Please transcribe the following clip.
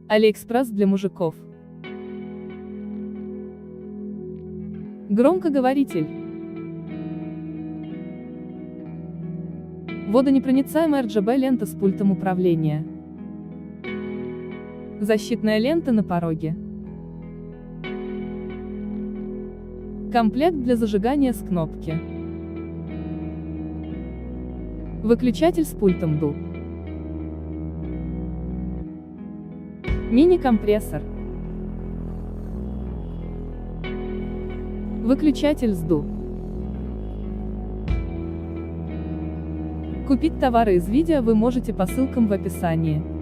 Алиэкспресс для мужиков. Громкоговоритель. Водонепроницаемая RGB-лента с пультом управления. Защитная лента на пороге. Комплект для зажигания с кнопки. Выключатель с пультом ду. Мини-компрессор. Выключатель с ду. Купить товары из видео вы можете по ссылкам в описании.